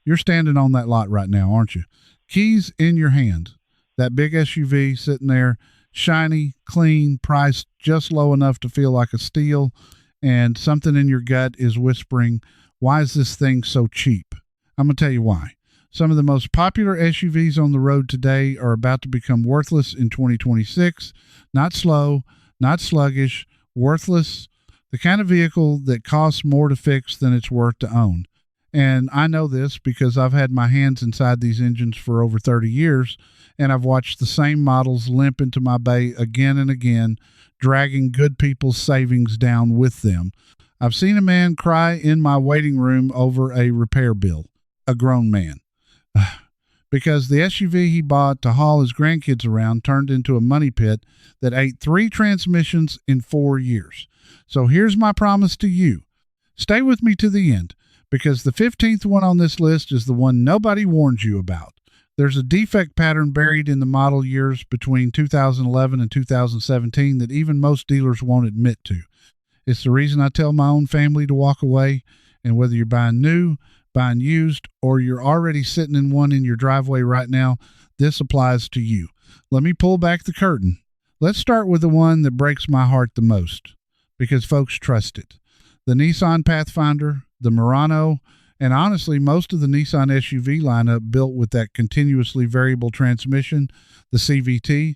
You're standing on that lot right now, aren't you? Keys in your hand. That big SUV sitting there, shiny, clean, priced just low enough to feel like a steal, and something in your gut is whispering, why is this thing so cheap? I'm going to tell you why. Some of the most popular SUVs on the road today are about to become worthless in 2026. Not slow, not sluggish, worthless. The kind of vehicle that costs more to fix than it's worth to own. And I know this because I've had my hands inside these engines for over 30 years, and I've watched the same models limp into my bay again and again, dragging good people's savings down with them. I've seen a man cry in my waiting room over a repair bill, a grown man, because the SUV he bought to haul his grandkids around turned into a money pit that ate 3 transmissions in 4 years. So here's my promise to you. Stay with me to the end, because the 15th one on this list is the one nobody warns you about. There's a defect pattern buried in the model years between 2011 and 2017 that even most dealers won't admit to. It's the reason I tell my own family to walk away, and whether you're buying new, buying used, or you're already sitting in one in your driveway right now, this applies to you. Let me pull back the curtain. Let's start with the one that breaks my heart the most, because folks trust it. The Nissan Pathfinder, the Murano, and honestly, most of the Nissan SUV lineup built with that continuously variable transmission, the CVT.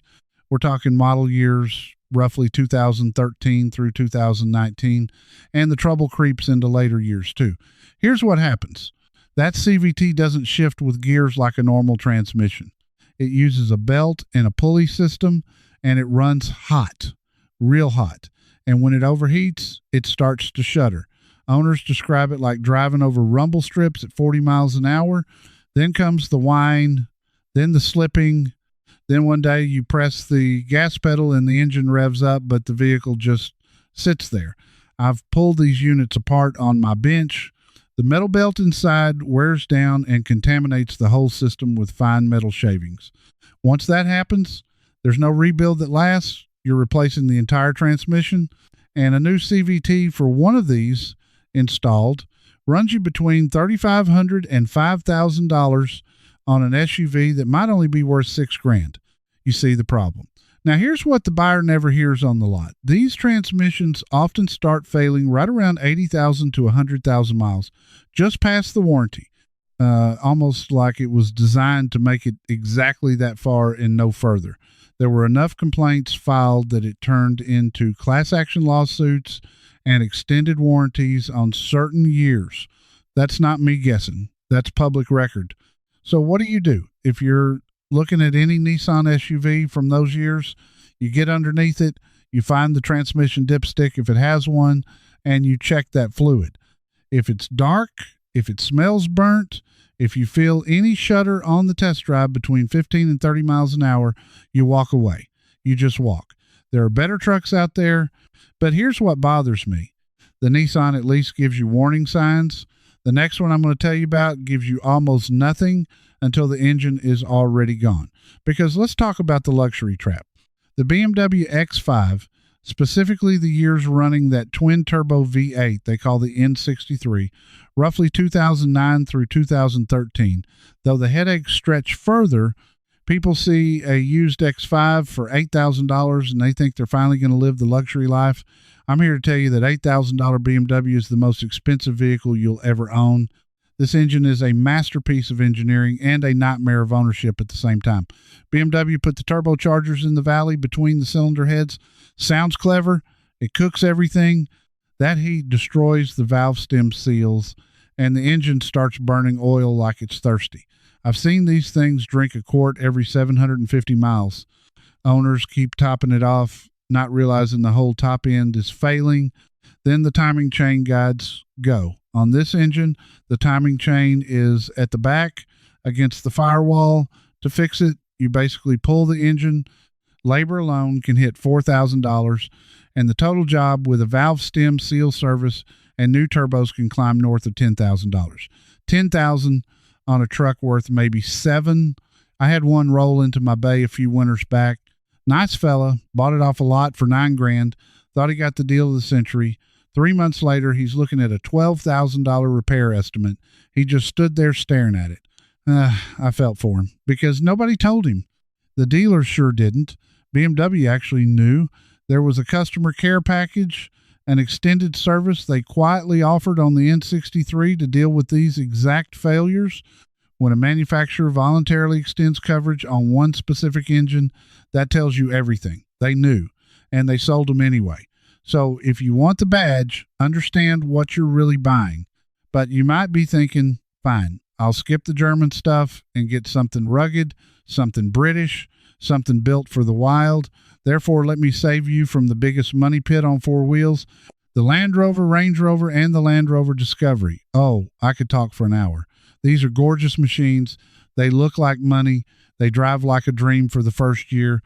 We're talking model years roughly 2013 through 2019, and the trouble creeps into later years too. Here's what happens. That CVT doesn't shift with gears like a normal transmission. It uses a belt and a pulley system, and it runs hot, real hot. And when it overheats, it starts to shudder. Owners describe it like driving over rumble strips at 40 miles an hour. Then comes the whine, then the slipping. Then one day you press the gas pedal and the engine revs up, but the vehicle just sits there. I've pulled these units apart on my bench. The metal belt inside wears down and contaminates the whole system with fine metal shavings. Once that happens, there's no rebuild that lasts. You're replacing the entire transmission, and a new CVT for one of these installed runs you between $3,500 and $5,000 on an SUV that might only be worth $6,000. You see the problem. Now, here's what the buyer never hears on the lot. These transmissions often start failing right around 80,000 to 100,000 miles, just past the warranty, almost like it was designed to make it exactly that far and no further. There were enough complaints filed that it turned into class action lawsuits and extended warranties on certain years. That's not me guessing. That's public record. So what do? If you're looking at any Nissan SUV from those years, you get underneath it, you find the transmission dipstick if it has one, and you check that fluid. If it's dark, if it smells burnt, if you feel any shudder on the test drive between 15 and 30 miles an hour, you walk away. You just walk. There are better trucks out there, but here's what bothers me. The Nissan at least gives you warning signs. The next one I'm going to tell you about gives you almost nothing until the engine is already gone. Because let's talk about the luxury trap. The BMW X5, specifically the years running that twin-turbo V8 they call the N63, roughly 2009 through 2013. Though the headaches stretch further, people see a used X5 for $8,000 and they think they're finally going to live the luxury life. I'm here to tell you that $8,000 BMW is the most expensive vehicle you'll ever own. This engine is a masterpiece of engineering and a nightmare of ownership at the same time. BMW put the turbochargers in the valley between the cylinder heads. Sounds clever. It cooks everything. That heat destroys the valve stem seals, and the engine starts burning oil like it's thirsty. I've seen these things drink a quart every 750 miles. Owners keep topping it off, not realizing the whole top end is failing. Then the timing chain guides go. On this engine, the timing chain is at the back against the firewall. To fix it, you basically pull the engine. Labor alone can hit $4,000, and the total job with a valve stem seal service and new turbos can climb north of $10,000. $10,000 on a truck worth maybe $7,000. I had one roll into my bay a few winters back. Nice fella, bought it off a lot for $9,000. Thought he got the deal of the century. 3 months later, he's looking at a $12,000 repair estimate. He just stood there staring at it. I felt for him because nobody told him. The dealers sure didn't. BMW actually knew. There was a customer care package, an extended service they quietly offered on the N63 to deal with these exact failures. When a manufacturer voluntarily extends coverage on one specific engine, that tells you everything. They knew, and they sold them anyway. So if you want the badge, understand what you're really buying. But you might be thinking, fine, I'll skip the German stuff and get something rugged, something British, something built for the wild. Therefore, let me save you from the biggest money pit on four wheels, the Land Rover, Range Rover, and the Land Rover Discovery. Oh, I could talk for an hour. These are gorgeous machines. They look like money. They drive like a dream for the first year.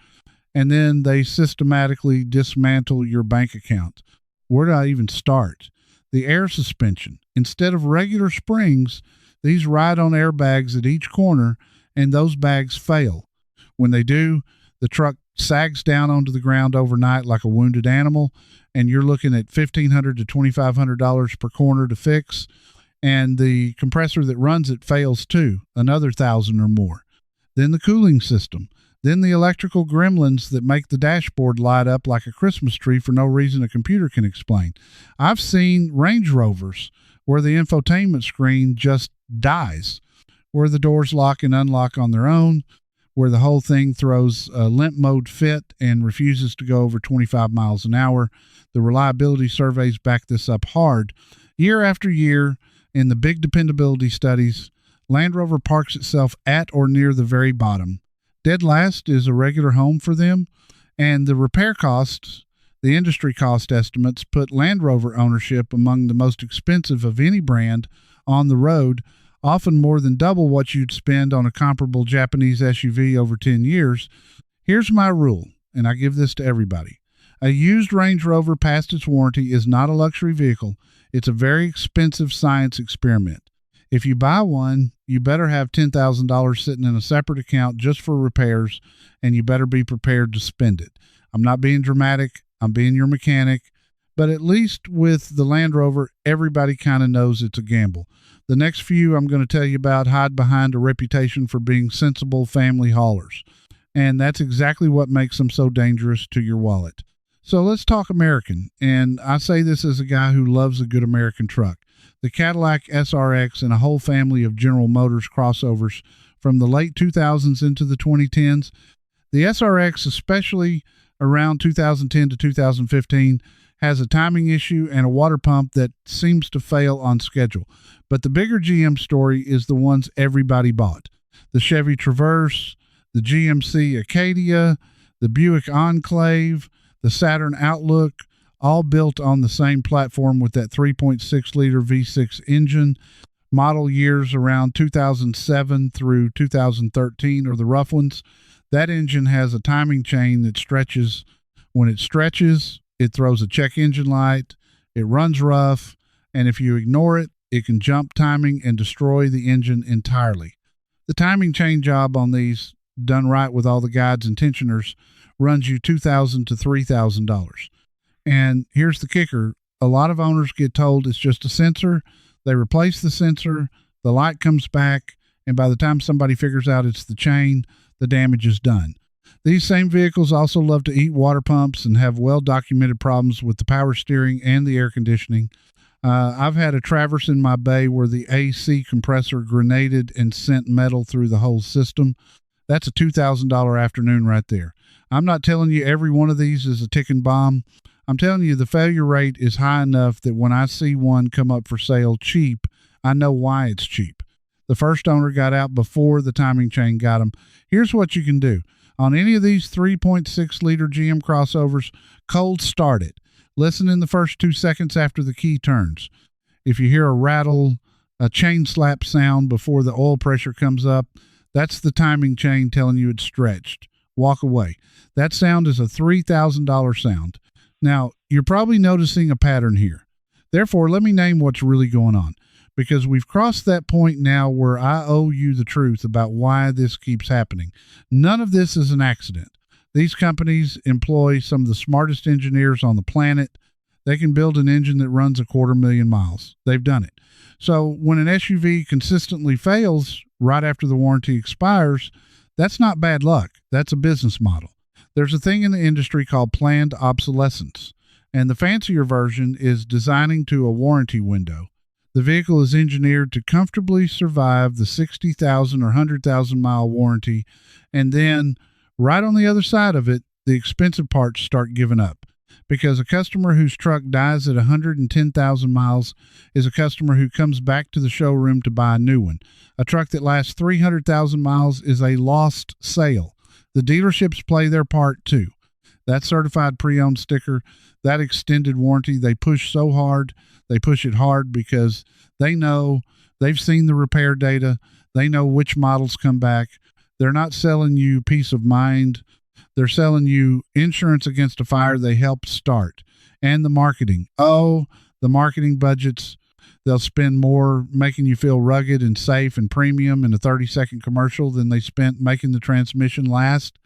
And then they systematically dismantle your bank account. Where do I even start? The air suspension. Instead of regular springs, these ride on airbags at each corner, and those bags fail. When they do, the truck sags down onto the ground overnight like a wounded animal, and you're looking at $1,500 to $2,500 per corner to fix. And the compressor that runs it fails too, another $1,000 or more. Then the cooling system. Then the electrical gremlins that make the dashboard light up like a Christmas tree for no reason a computer can explain. I've seen Range Rovers where the infotainment screen just dies, where the doors lock and unlock on their own, where the whole thing throws a limp mode fit and refuses to go over 25 miles an hour. The reliability surveys back this up hard. Year after year, in the big dependability studies, Land Rover parks itself at or near the very bottom. Dead last is a regular home for them, and the repair costs, the industry cost estimates, put Land Rover ownership among the most expensive of any brand on the road, often more than double what you'd spend on a comparable Japanese SUV over 10 years. Here's my rule, and I give this to everybody. A used Range Rover past its warranty is not a luxury vehicle. It's a very expensive science experiment. If you buy one, you better have $10,000 sitting in a separate account just for repairs, and you better be prepared to spend it. I'm not being dramatic. I'm being your mechanic. But at least with the Land Rover, everybody kind of knows it's a gamble. The next few I'm going to tell you about hide behind a reputation for being sensible family haulers. And that's exactly what makes them so dangerous to your wallet. So let's talk American. And I say this as a guy who loves a good American truck. The Cadillac SRX and a whole family of General Motors crossovers from the late 2000s into the 2010s. The SRX, especially around 2010 to 2015, has a timing issue and a water pump that seems to fail on schedule. But the bigger GM story is the ones everybody bought. The Chevy Traverse, the GMC Acadia, the Buick Enclave, the Saturn Outlook, all built on the same platform with that 3.6-liter V6 engine. Model years around 2007 through 2013 are the rough ones. That engine has a timing chain that stretches. When it stretches, it throws a check engine light, it runs rough, and if you ignore it, it can jump timing and destroy the engine entirely. The timing chain job on these, done right with all the guides and tensioners, runs you $2,000 to $3,000. And here's the kicker. A lot of owners get told it's just a sensor. They replace the sensor, the light comes back, and by the time somebody figures out it's the chain, the damage is done. These same vehicles also love to eat water pumps and have well-documented problems with the power steering and the air conditioning. I've had a Traverse in my bay where the AC compressor grenaded and sent metal through the whole system. That's a $2,000 afternoon right there. I'm not telling you every one of these is a ticking bomb. I'm telling you the failure rate is high enough that when I see one come up for sale cheap, I know why it's cheap. The first owner got out before the timing chain got him. Here's what you can do. On any of these 3.6-liter GM crossovers, cold start it. Listen in the first 2 seconds after the key turns. If you hear a rattle, a chain slap sound before the oil pressure comes up, that's the timing chain telling you it's stretched. Walk away. That sound is a $3,000 sound. Now, you're probably noticing a pattern here. Therefore, let me name what's really going on, because we've crossed that point now where I owe you the truth about why this keeps happening. None of this is an accident. These companies employ some of the smartest engineers on the planet. They can build an engine that runs 250,000 miles. They've done it. So when an SUV consistently fails right after the warranty expires, that's not bad luck. That's a business model. There's a thing in the industry called planned obsolescence, and the fancier version is designing to a warranty window. The vehicle is engineered to comfortably survive the 60,000 or 100,000 mile warranty, and then right on the other side of it, the expensive parts start giving up. Because a customer whose truck dies at 110,000 miles is a customer who comes back to the showroom to buy a new one. A truck that lasts 300,000 miles is a lost sale. The dealerships play their part too. That certified pre-owned sticker, that extended warranty, they push so hard. They push it hard because they know, they've seen the repair data. They know which models come back. They're not selling you peace of mind. They're selling you insurance against a fire they helped start. And the marketing. Oh, the marketing budgets. They'll spend more making you feel rugged and safe and premium in a 30-second commercial than they spent making the transmission last.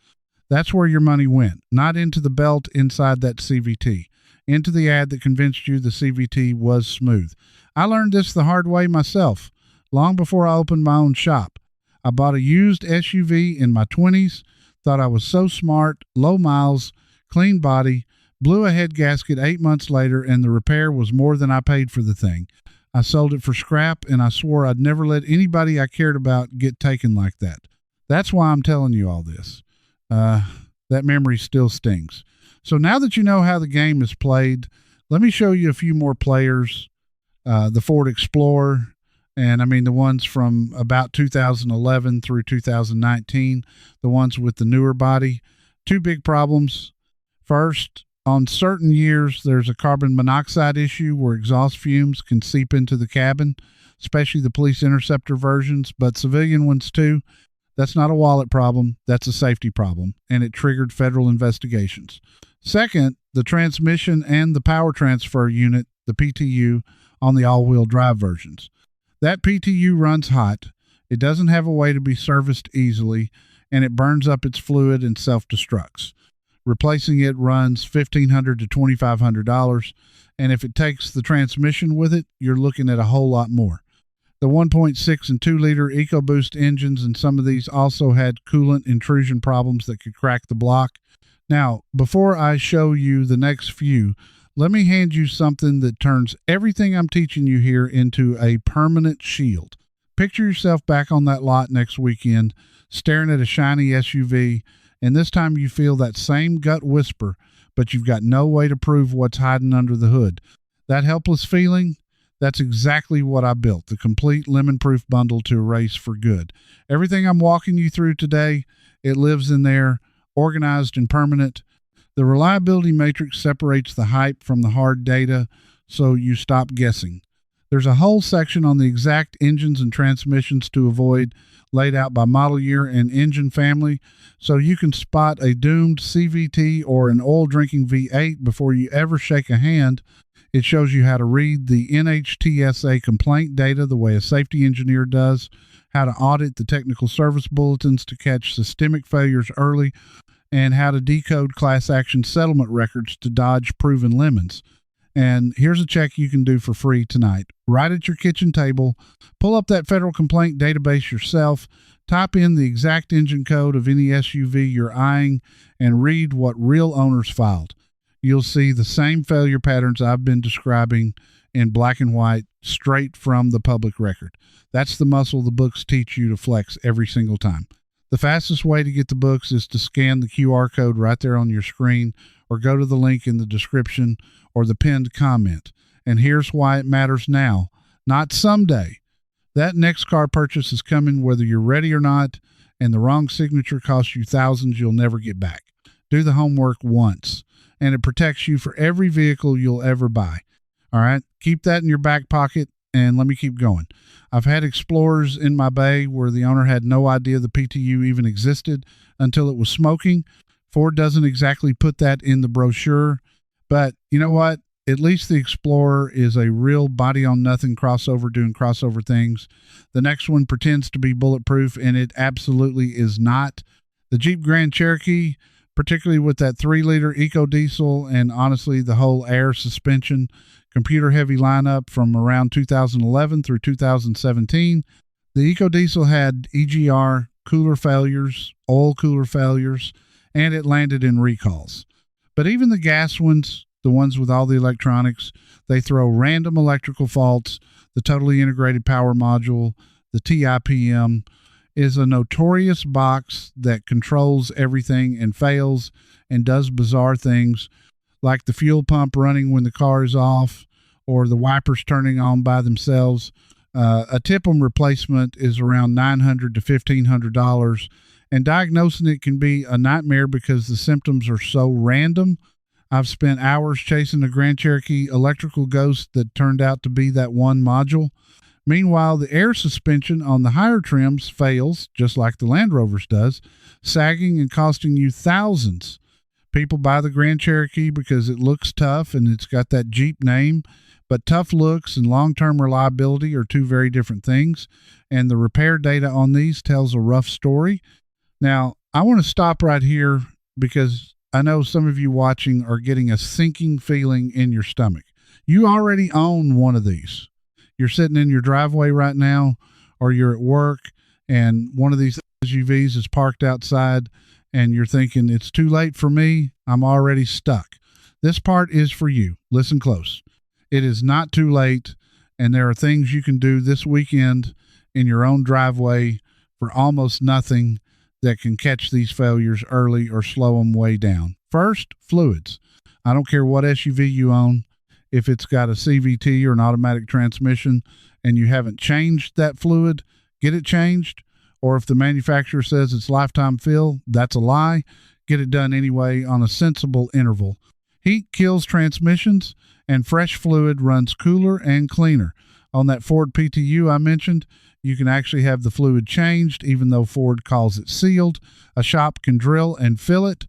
That's where your money went, not into the belt inside that CVT, into the ad that convinced you the CVT was smooth. I learned this the hard way myself, long before I opened my own shop. I bought a used SUV in my 20s, thought I was so smart, low miles, clean body, blew a head gasket 8 months later, and the repair was more than I paid for the thing. I sold it for scrap, and I swore I'd never let anybody I cared about get taken like that. That's why I'm telling you all this. That memory still stings. So now that you know how the game is played, let me show you a few more players. The Ford Explorer, and I mean the ones from about 2011 through 2019, the ones with the newer body. Two big problems. First, on certain years, there's a carbon monoxide issue where exhaust fumes can seep into the cabin, especially the Police Interceptor versions, but civilian ones too. That's not a wallet problem. That's a safety problem, and it triggered federal investigations. Second, the transmission and the power transfer unit, the PTU, on the all-wheel drive versions. That PTU runs hot. It doesn't have a way to be serviced easily, and it burns up its fluid and self-destructs. Replacing it runs $1,500 to $2,500, and if it takes the transmission with it, you're looking at a whole lot more. The 1.6 and 2-liter EcoBoost engines in some of these also had coolant intrusion problems that could crack the block. Now, before I show you the next few, let me hand you something that turns everything I'm teaching you here into a permanent shield. Picture yourself back on that lot next weekend, staring at a shiny SUV, and this time you feel that same gut whisper, but you've got no way to prove what's hiding under the hood. That helpless feeling, that's exactly what I built, the complete lemon-proof bundle to erase for good. Everything I'm walking you through today, it lives in there, organized and permanent. The reliability matrix separates the hype from the hard data, so you stop guessing. There's a whole section on the exact engines and transmissions to avoid, laid out by model year and engine family, so you can spot a doomed CVT or an oil-drinking V8 before you ever shake a hand. It shows you how to read the NHTSA complaint data the way a safety engineer does, how to audit the technical service bulletins to catch systemic failures early, and how to decode class action settlement records to dodge proven lemons. And here's a check you can do for free tonight. Right at your kitchen table, pull up that federal complaint database yourself, type in the exact engine code of any SUV you're eyeing, and read what real owners filed. You'll see the same failure patterns I've been describing in black and white, straight from the public record. That's the muscle the books teach you to flex every single time. The fastest way to get the books is to scan the QR code right there on your screen, or go to the link in the description or the pinned comment. And here's why it matters now, not someday. That next car purchase is coming whether you're ready or not, and the wrong signature costs you thousands you'll never get back. Do the homework once, and it protects you for every vehicle you'll ever buy. All right? Keep that in your back pocket, and let me keep going. I've had Explorers in my bay where the owner had no idea the PTU even existed until it was smoking. Ford doesn't exactly put that in the brochure, but you know what? At least the Explorer is a real body-on-nothing crossover doing crossover things. The next one pretends to be bulletproof, and it absolutely is not. The Jeep Grand Cherokee particularly with that 3-liter EcoDiesel and honestly the whole air suspension computer heavy lineup from around 2011 through 2017. The EcoDiesel had EGR cooler failures, oil cooler failures, and it landed in recalls. But even the gas ones, the ones with all the electronics, they throw random electrical faults. The totally integrated power module, the TIPM, is a notorious box that controls everything and fails and does bizarre things like the fuel pump running when the car is off or the wipers turning on by themselves. A tip-em replacement is around $900 to $1,500, and diagnosing it can be a nightmare because the symptoms are so random. I've spent hours chasing a Grand Cherokee electrical ghost that turned out to be that one module. Meanwhile, the air suspension on the higher trims fails, just like the Land Rovers does, sagging and costing you thousands. People buy the Grand Cherokee because it looks tough and it's got that Jeep name, but tough looks and long-term reliability are two very different things, and the repair data on these tells a rough story. Now, I want to stop right here because I know some of you watching are getting a sinking feeling in your stomach. You already own one of these. You're sitting in your driveway right now, or you're at work, and one of these SUVs is parked outside, and you're thinking, it's too late for me. I'm already stuck. This part is for you. Listen close. It is not too late, and there are things you can do this weekend in your own driveway for almost nothing that can catch these failures early or slow them way down. First, fluids. I don't care what SUV you own. If it's got a CVT or an automatic transmission and you haven't changed that fluid, get it changed. Or if the manufacturer says it's lifetime fill, that's a lie. Get it done anyway on a sensible interval. Heat kills transmissions, and fresh fluid runs cooler and cleaner. On that Ford PTU I mentioned, you can actually have the fluid changed, even though Ford calls it sealed. A shop can drill and fill it.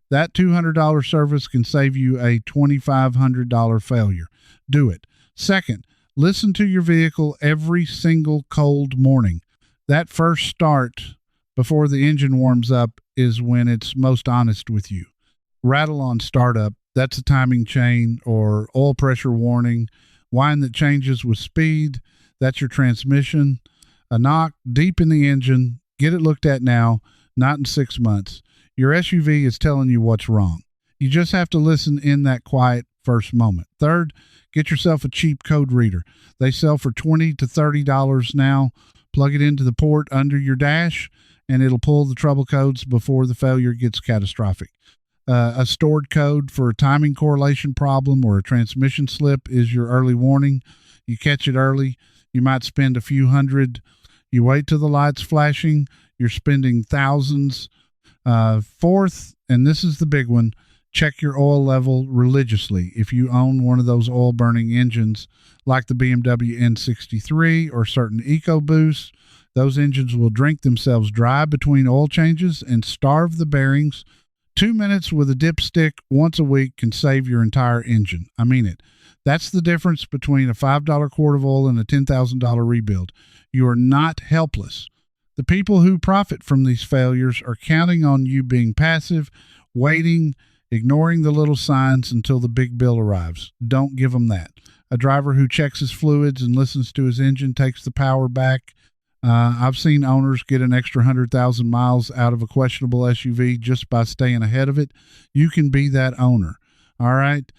That $200 service can save you a $2,500 failure. Do it. Second, listen to your vehicle every single cold morning. That first start before the engine warms up is when it's most honest with you. Rattle on startup, that's a timing chain or oil pressure warning. Whine that changes with speed, that's your transmission. A knock deep in the engine, get it looked at now, not in 6 months. Your SUV is telling you what's wrong. You just have to listen in that quiet first moment. Third, get yourself a cheap code reader. They sell for $20 to $30 now. Plug it into the port under your dash, and it'll pull the trouble codes before the failure gets catastrophic. A stored code for a timing correlation problem or a transmission slip is your early warning. You catch it early, you might spend a few hundred. You wait till the light's flashing, you're spending thousands. Fourth, and this is the big one, check your oil level religiously. If you own one of those oil burning engines like the BMW N63 or certain EcoBoosts, those engines will drink themselves dry between oil changes and starve the bearings. 2 minutes with a dipstick once a week can save your entire engine. I mean it. That's the difference between a $5 quart of oil and a $10,000 rebuild. You are not helpless. The people who profit from these failures are counting on you being passive, waiting, ignoring the little signs until the big bill arrives. Don't give them that. A driver who checks his fluids and listens to his engine takes the power back. I've seen owners get an extra 100,000 miles out of a questionable SUV just by staying ahead of it. You can be that owner. All right.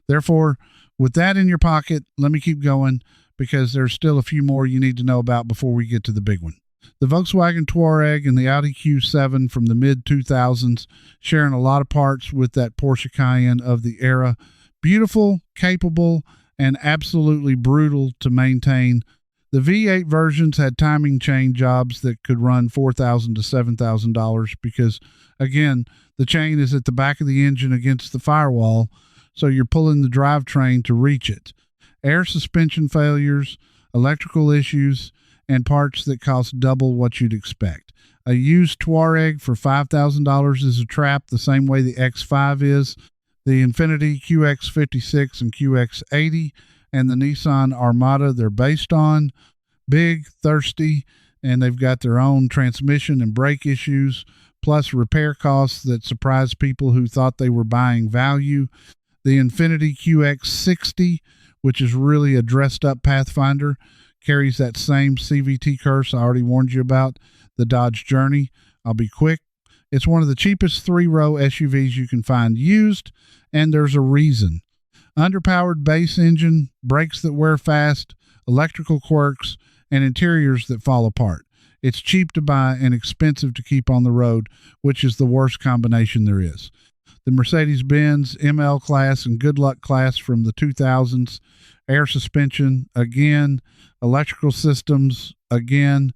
Therefore, with that in your pocket, let me keep going because there's still a few more you need to know about before we get to the big one. The Volkswagen Touareg and the Audi Q7 from the mid-2000s sharing a lot of parts with that Porsche Cayenne of the era. Beautiful, capable, and absolutely brutal to maintain. The V8 versions had timing chain jobs that could run $4,000 to $7,000 because, again, the chain is at the back of the engine against the firewall, so you're pulling the drivetrain to reach it. Air suspension failures, electrical issues, and parts that cost double what you'd expect. A used Touareg for $5,000 is a trap the same way the X5 is. The Infiniti QX56 and QX80 and the Nissan Armada they're based on, big, thirsty, and they've got their own transmission and brake issues. plus repair costs that surprise people who thought they were buying value. The Infiniti QX60, which is really a dressed up Pathfinder, carries that same CVT curse I already warned you about. The Dodge Journey, I'll be quick. It's one of the cheapest 3-row SUVs you can find used, and there's a reason. Underpowered base engine, brakes that wear fast, electrical quirks, and interiors that fall apart. It's cheap to buy and expensive to keep on the road, which is the worst combination there is. The Mercedes-Benz ML Class and Good Luck Class from the 2000s, air suspension, again, electrical systems, again,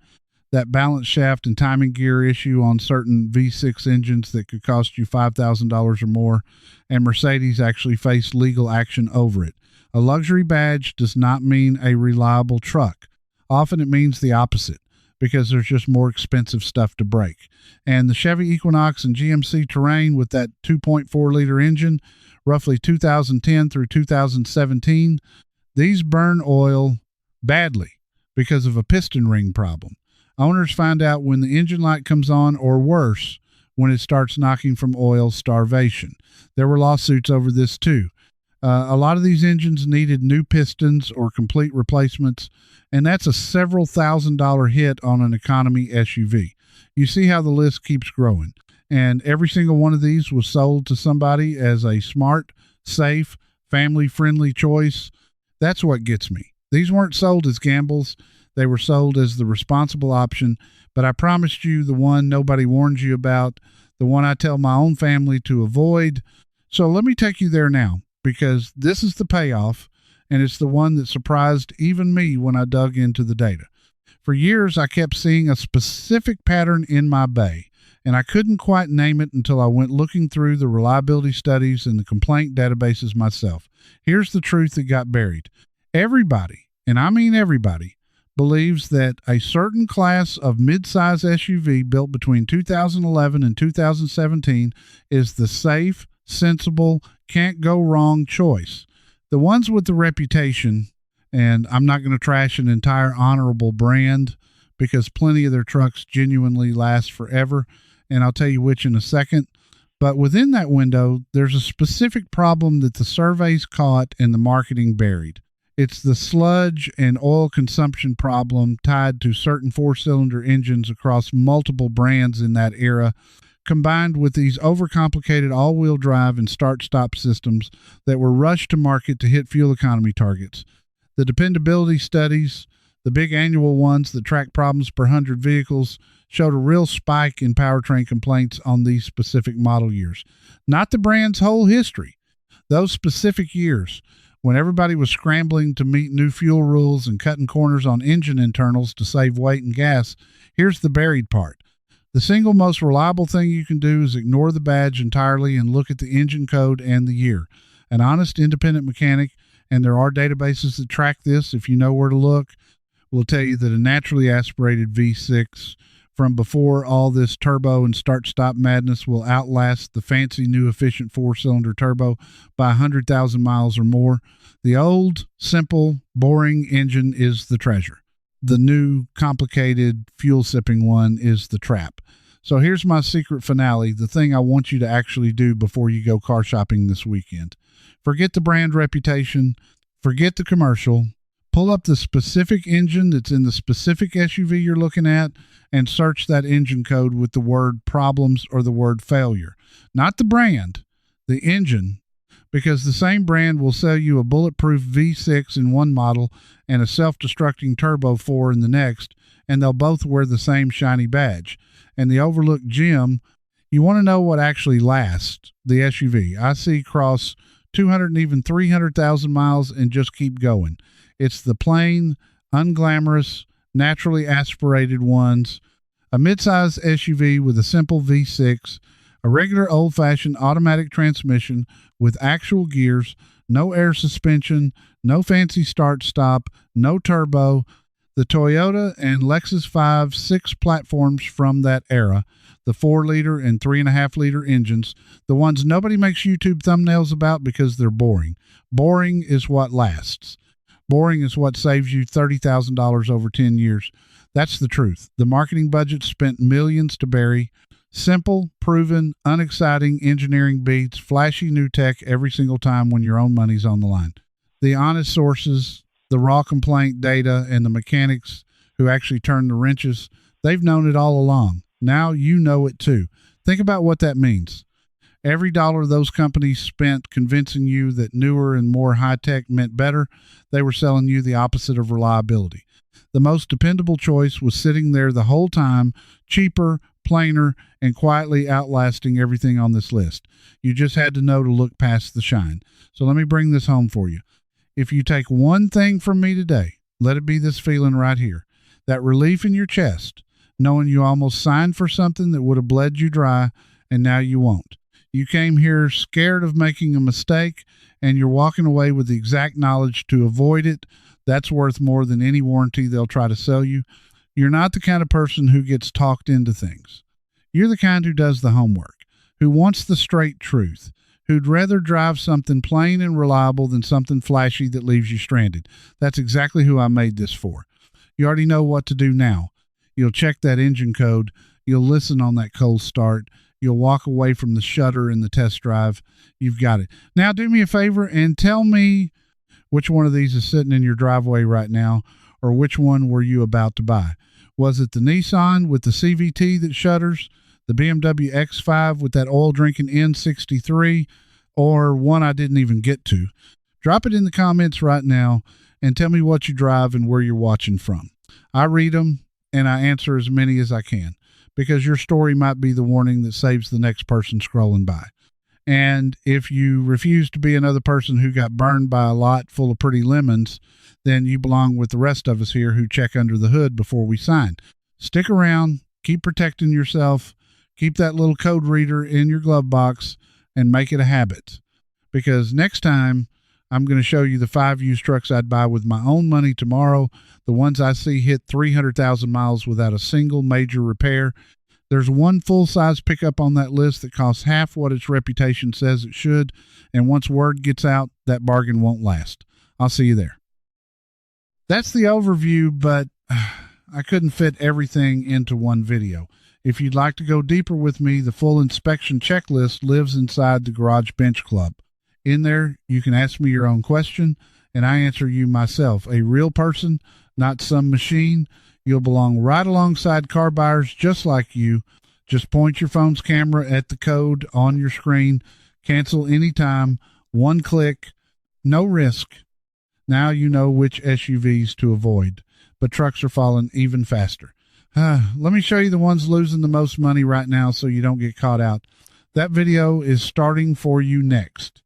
that balance shaft and timing gear issue on certain V6 engines that could cost you $5,000 or more, and Mercedes actually faced legal action over it. A luxury badge does not mean a reliable truck. Often it means the opposite, because there's just more expensive stuff to break. And the Chevy Equinox and GMC Terrain with that 2.4-liter engine, roughly 2010 through 2017, these burn oil badly because of a piston ring problem. Owners find out when the engine light comes on, or worse, when it starts knocking from oil starvation. There were lawsuits over this too. A lot of these engines needed new pistons or complete replacements, and that's a several $1,000 hit on an economy SUV. You see how the list keeps growing. And every single one of these was sold to somebody as a smart, safe, family-friendly choice. That's what gets me. These weren't sold as gambles. They were sold as the responsible option, but I promised you the one nobody warns you about, the one I tell my own family to avoid. So let me take you there now, because this is the payoff, and it's the one that surprised even me when I dug into the data. For years, I kept seeing a specific pattern in my bay, and I couldn't quite name it until I went looking through the reliability studies and the complaint databases myself. Here's the truth that got buried. Everybody, and I mean everybody, believes that a certain class of mid-size SUV built between 2011 and 2017 is the safe, sensible, can't go wrong choice. The ones with the reputation, and I'm not going to trash an entire honorable brand because plenty of their trucks genuinely last forever, and I'll tell you which in a second. But within that window, there's a specific problem that the surveys caught and the marketing buried. It's the sludge and oil consumption problem tied to certain four-cylinder engines across multiple brands in that era, combined with these overcomplicated all-wheel drive and start-stop systems that were rushed to market to hit fuel economy targets. The dependability studies, the big annual ones that track problems per 100 vehicles, showed a real spike in powertrain complaints on these specific model years. Not the brand's whole history. Those specific years, when everybody was scrambling to meet new fuel rules and cutting corners on engine internals to save weight and gas, here's the buried part. The single most reliable thing you can do is ignore the badge entirely and look at the engine code and the year. An honest independent mechanic, and there are databases that track this if you know where to look, will tell you that a naturally aspirated V6 from before all this turbo and start-stop madness will outlast the fancy new efficient four-cylinder turbo by 100,000 miles or more. The old, simple, boring engine is the treasure. The new, complicated, fuel-sipping one is the trap. So here's my secret finale, the thing I want you to actually do before you go car shopping this weekend. Forget the brand reputation. Forget the commercial. Pull up the specific engine that's in the specific SUV you're looking at and search that engine code with the word problems or the word failure. Not the brand, the engine, because the same brand will sell you a bulletproof V6 in one model and a self-destructing Turbo 4 in the next, and they'll both wear the same shiny badge. And the overlooked gem, you want to know what actually lasts, the SUV. I see cross 200 and even 300,000 miles and just keep going. It's the plain, unglamorous, naturally aspirated ones, a midsize SUV with a simple V6, a regular old-fashioned automatic transmission with actual gears, no air suspension, no fancy start-stop, no turbo, the Toyota and Lexus 5.6 platforms from that era, the 4-liter and 3.5-liter engines, the ones nobody makes YouTube thumbnails about because they're boring. Boring is what lasts. Boring is what saves you $30,000 over 10 years. That's the truth. The marketing budget spent millions to bury. Simple, proven, unexciting engineering beats flashy new tech every single time when your own money's on the line. The honest sources, the raw complaint data, and the mechanics who actually turn the wrenches, they've known it all along. Now you know it too. Think about what that means. Every dollar those companies spent convincing you that newer and more high tech meant better, they were selling you the opposite of reliability. The most dependable choice was sitting there the whole time, cheaper, plainer, and quietly outlasting everything on this list. You just had to know to look past the shine. So let me bring this home for you. If you take one thing from me today, let it be this feeling right here. That relief in your chest, knowing you almost signed for something that would have bled you dry, and now you won't. You came here scared of making a mistake, and you're walking away with the exact knowledge to avoid it. That's worth more than any warranty they'll try to sell you. You're not the kind of person who gets talked into things. You're the kind who does the homework, who wants the straight truth, who'd rather drive something plain and reliable than something flashy that leaves you stranded. That's exactly who I made this for. You already know what to do now. You'll check that engine code. You'll listen on that cold start. You'll walk away from the shudder in the test drive. You've got it. Now do me a favor and tell me which one of these is sitting in your driveway right now, or which one were you about to buy? Was it the Nissan with the CVT that shudders, the BMW X5 with that oil-drinking N63, or one I didn't even get to? Drop it in the comments right now and tell me what you drive and where you're watching from. I read them and I answer as many as I can, because your story might be the warning that saves the next person scrolling by. And if you refuse to be another person who got burned by a lot full of pretty lemons, then you belong with the rest of us here who check under the hood before we sign. Stick around, keep protecting yourself, keep that little code reader in your glove box, and make it a habit. Because next time, I'm going to show you the 5 used trucks I'd buy with my own money tomorrow, the ones I see hit 300,000 miles without a single major repair. There's one full-size pickup on that list that costs half what its reputation says it should, and once word gets out, that bargain won't last. I'll see you there. That's the overview, but I couldn't fit everything into one video. If you'd like to go deeper with me, the full inspection checklist lives inside the Garage Bench Club. In there, you can ask me your own question, and I answer you myself, a real person, not some machine. You'll belong right alongside car buyers just like you. Just point your phone's camera at the code on your screen. Cancel anytime. One click. No risk. Now you know which SUVs to avoid. But trucks are falling even faster. Let me show you the ones losing the most money right now so you don't get caught out. That video is starting for you next.